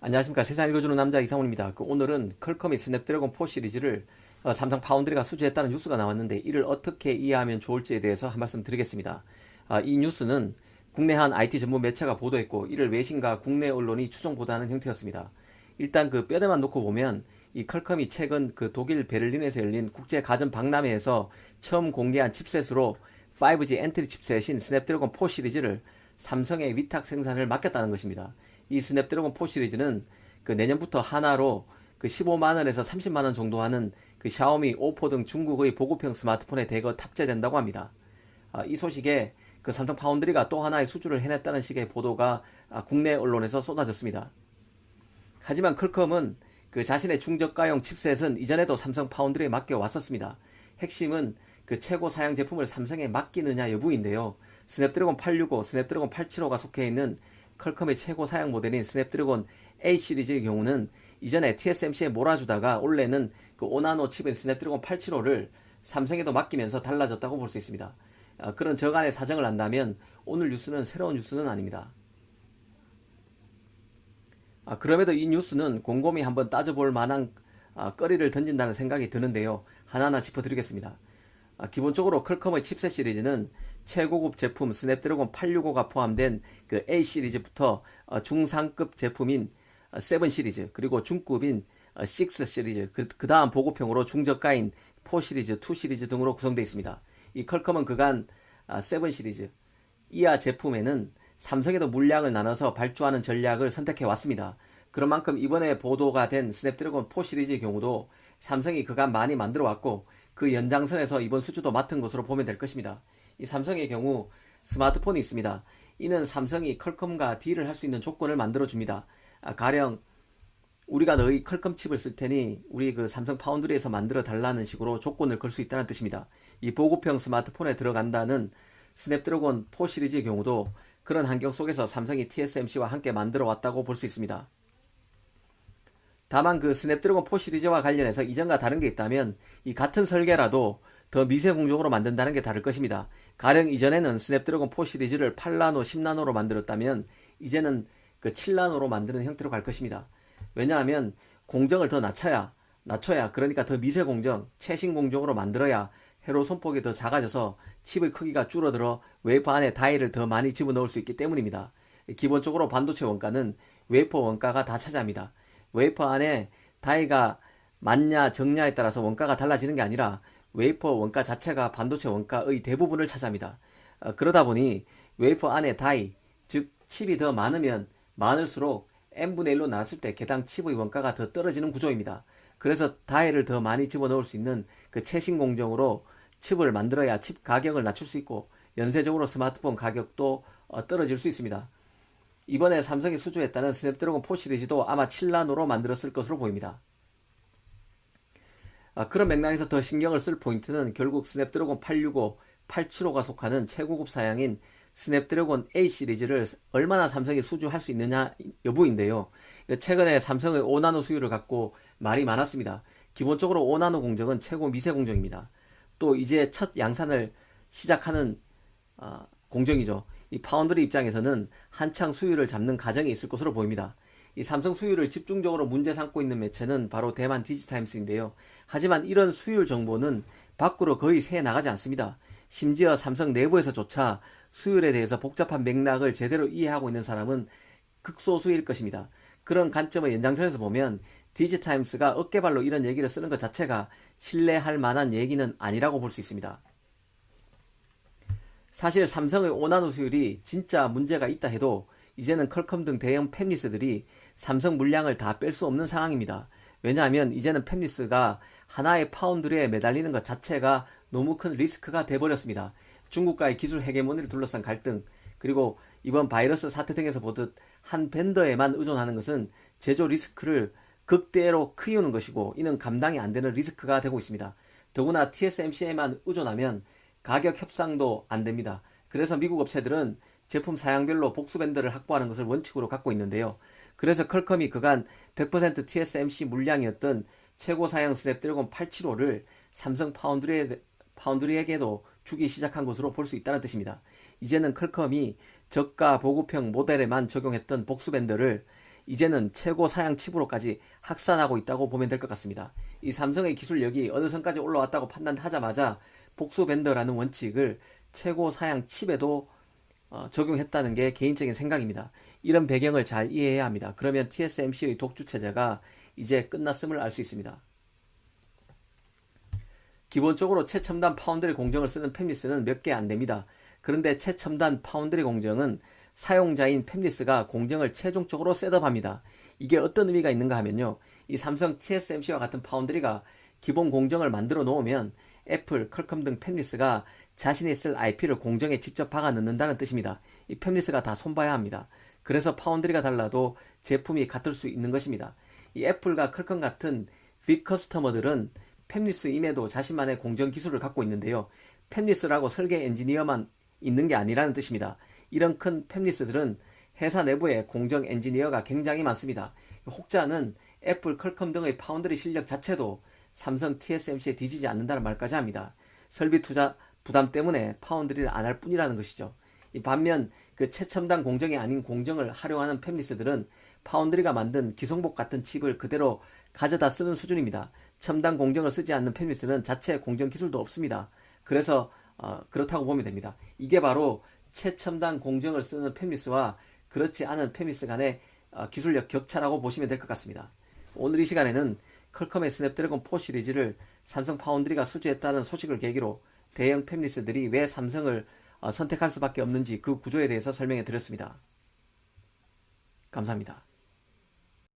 안녕하십니까. 세상 읽어주는 남자 이상훈입니다. 오늘은 퀄컴이 스냅드래곤 4 시리즈를 삼성 파운드리가 수주했다는 뉴스가 나왔는데 이를 어떻게 이해하면 좋을지에 대해서 한 말씀 드리겠습니다. 이 뉴스는 국내 한 IT 전문 매체가 보도했고 이를 외신과 국내 언론이 추정 보도하는 형태였습니다. 일단 그 뼈대만 놓고 보면 이 퀄컴이 최근 그 독일 베를린에서 열린 국제 가전 박람회에서 처음 공개한 칩셋으로 5G 엔트리 칩셋인 스냅드래곤 4 시리즈를 삼성에 위탁 생산을 맡겼다는 것입니다. 이 스냅드래곤 4 시리즈는 그 내년부터 하나로 그 15만원에서 30만원 정도 하는 그 샤오미, 오포 등 중국의 보급형 스마트폰에 대거 탑재된다고 합니다. 이 소식에 그 삼성 파운드리가 또 하나의 수주를 해냈다는 식의 보도가 국내 언론에서 쏟아졌습니다. 하지만 퀄컴은 그 자신의 중저가형 칩셋은 이전에도 삼성 파운드리에 맡겨 왔었습니다. 핵심은 그 최고 사양 제품을 삼성에 맡기느냐 여부인데요. 스냅드래곤 865, 스냅드래곤 875가 속해 있는 퀄컴의 최고 사양 모델인 스냅드래곤 A 시리즈의 경우는 이전에 TSMC에 몰아주다가 올해는 그 5나노 칩인 스냅드래곤 875를 삼성에도 맡기면서 달라졌다고 볼 수 있습니다. 그런 저간의 사정을 안다면 오늘 뉴스는 새로운 뉴스는 아닙니다. 그럼에도 이 뉴스는 곰곰이 한번 따져볼 만한 거리를 던진다는 생각이 드는데요. 하나하나 짚어드리겠습니다. 기본적으로 퀄컴의 칩셋 시리즈는 최고급 제품 스냅드래곤 865가 포함된 그 A 시리즈부터 중상급 제품인 7 시리즈, 그리고 중급인 6 시리즈, 그 다음 보급형으로 중저가인 4 시리즈, 2 시리즈 등으로 구성되어 있습니다. 이 퀄컴은 그간 7 시리즈 이하 제품에는 삼성에도 물량을 나눠서 발주하는 전략을 선택해 왔습니다. 그런 만큼 이번에 보도가 된 스냅드래곤 4 시리즈의 경우도 삼성이 그간 많이 만들어 왔고 그 연장선에서 이번 수주도 맡은 것으로 보면 될 것입니다. 이 삼성의 경우 스마트폰이 있습니다. 이는 삼성이 퀄컴과 딜을 할 수 있는 조건을 만들어 줍니다. 가령 우리가 너희 퀄컴 칩을 쓸 테니 우리 그 삼성 파운드리에서 만들어 달라는 식으로 조건을 걸 수 있다는 뜻입니다. 이 보급형 스마트폰에 들어간다는 스냅드래곤 4 시리즈의 경우도 그런 환경 속에서 삼성이 TSMC와 함께 만들어 왔다고 볼 수 있습니다. 다만 그 스냅드래곤 4 시리즈와 관련해서 이전과 다른 게 있다면 이 같은 설계라도 더 미세 공정으로 만든다는 게 다를 것입니다. 가령 이전에는 스냅드래곤 4 시리즈를 8나노, 10나노로 만들었다면 이제는 그 7나노로 만드는 형태로 갈 것입니다. 왜냐하면 공정을 더 낮춰야 그러니까 더 미세 공정, 최신 공정으로 만들어야 회로 손폭이 더 작아져서 칩의 크기가 줄어들어 웨이퍼 안에 다이를 더 많이 집어넣을 수 있기 때문입니다. 기본적으로 반도체 원가는 웨이퍼 원가가 다 차지합니다. 웨이퍼 안에 다이가 많냐 적냐에 따라서 원가가 달라지는 게 아니라 웨이퍼 원가 자체가 반도체 원가의 대부분을 차지합니다. 그러다 보니 웨이퍼 안에 다이, 즉 칩이 더 많으면 많을수록 n분의 1로 나눴을 때 개당 칩의 원가가 더 떨어지는 구조입니다. 그래서 다이를 더 많이 집어넣을 수 있는 그 최신 공정으로 칩을 만들어야 칩 가격을 낮출 수 있고 연쇄적으로 스마트폰 가격도 떨어질 수 있습니다. 이번에 삼성이 수주했다는 스냅드래곤 4 시리즈도 아마 7나노로 만들었을 것으로 보입니다. 그런 맥락에서 더 신경을 쓸 포인트는 결국 스냅드래곤 865, 875가 속하는 최고급 사양인 스냅드래곤 A 시리즈를 얼마나 삼성이 수주할 수 있느냐 여부인데요. 최근에 삼성의 5나노 수율을 갖고 말이 많았습니다. 기본적으로 5나노 공정은 최고 미세 공정입니다. 또 이제 첫 양산을 시작하는 공정이죠. 이 파운드리 입장에서는 한창 수율을 잡는 과정이 있을 것으로 보입니다. 이 삼성 수율을 집중적으로 문제 삼고 있는 매체는 바로 대만 디지타임스인데요. 하지만 이런 수율 정보는 밖으로 거의 새 나가지 않습니다. 심지어 삼성 내부에서조차 수율에 대해서 복잡한 맥락을 제대로 이해하고 있는 사람은 극소수일 것입니다. 그런 관점의 연장선에서 보면 디지타임스가 어깨발로 이런 얘기를 쓰는 것 자체가 신뢰할 만한 얘기는 아니라고 볼 수 있습니다. 사실 삼성의 5나노 수율이 진짜 문제가 있다 해도 이제는 퀄컴 등 대형 팹리스들이 삼성 물량을 다 뺄 수 없는 상황입니다. 왜냐하면 이제는 팹리스가 하나의 파운드리에 매달리는 것 자체가 너무 큰 리스크가 돼버렸습니다. 중국과의 기술 헤게모니를 둘러싼 갈등, 그리고 이번 바이러스 사태 등에서 보듯 한 벤더에만 의존하는 것은 제조 리스크를 극대로 키우는 것이고 이는 감당이 안 되는 리스크가 되고 있습니다. 더구나 TSMC에만 의존하면 가격 협상도 안 됩니다. 그래서 미국 업체들은 제품 사양별로 복수 밴드를 확보하는 것을 원칙으로 갖고 있는데요. 그래서 퀄컴이 그간 100% TSMC 물량이었던 최고 사양 스냅드래곤 875를 삼성 파운드리에게도 주기 시작한 것으로 볼 수 있다는 뜻입니다. 이제는 퀄컴이 저가 보급형 모델에만 적용했던 복수 밴드를 이제는 최고 사양 칩으로까지 확산하고 있다고 보면 될 것 같습니다. 이 삼성의 기술력이 어느 선까지 올라왔다고 판단하자마자 복수 밴더라는 원칙을 최고 사양 칩에도 적용했다는 게 개인적인 생각입니다. 이런 배경을 잘 이해해야 합니다. 그러면 TSMC의 독주 체제가 이제 끝났음을 알 수 있습니다. 기본적으로 최첨단 파운드리 공정을 쓰는 팹리스는 몇 개 안 됩니다. 그런데 최첨단 파운드리 공정은 사용자인 팹리스가 공정을 최종적으로 셋업합니다. 이게 어떤 의미가 있는가 하면요. 이 삼성 TSMC와 같은 파운드리가 기본 공정을 만들어 놓으면 애플, 퀄컴 등 팹리스가 자신이 쓸 IP를 공정에 직접 박아 넣는다는 뜻입니다. 이 팹리스가 다 손봐야 합니다. 그래서 파운드리가 달라도 제품이 같을 수 있는 것입니다. 이 애플과 퀄컴 같은 빅 커스터머들은 팹리스임에도 자신만의 공정 기술을 갖고 있는데요. 팹리스라고 설계 엔지니어만 있는 게 아니라는 뜻입니다. 이런 큰 팹리스들은 회사 내부에 공정 엔지니어가 굉장히 많습니다. 혹자는 애플, 퀄컴 등의 파운드리 실력 자체도 삼성, TSMC에 뒤지지 않는다는 말까지 합니다. 설비 투자 부담 때문에 파운드리를 안 할 뿐이라는 것이죠. 반면 그 최첨단 공정이 아닌 공정을 활용하는 팹리스들은 파운드리가 만든 기성복 같은 칩을 그대로 가져다 쓰는 수준입니다. 첨단 공정을 쓰지 않는 팹리스는 자체 공정 기술도 없습니다. 그래서 그렇다고 보면 됩니다. 이게 바로 최첨단 공정을 쓰는 팹리스와 그렇지 않은 팹리스 간의 기술력 격차라고 보시면 될 것 같습니다. 오늘 이 시간에는 퀄컴의 스냅드래곤 4 시리즈를 삼성 파운드리가 수주했다는 소식을 계기로 대형 팹리스들이 왜 삼성을 선택할 수밖에 없는지 그 구조에 대해서 설명해 드렸습니다. 감사합니다.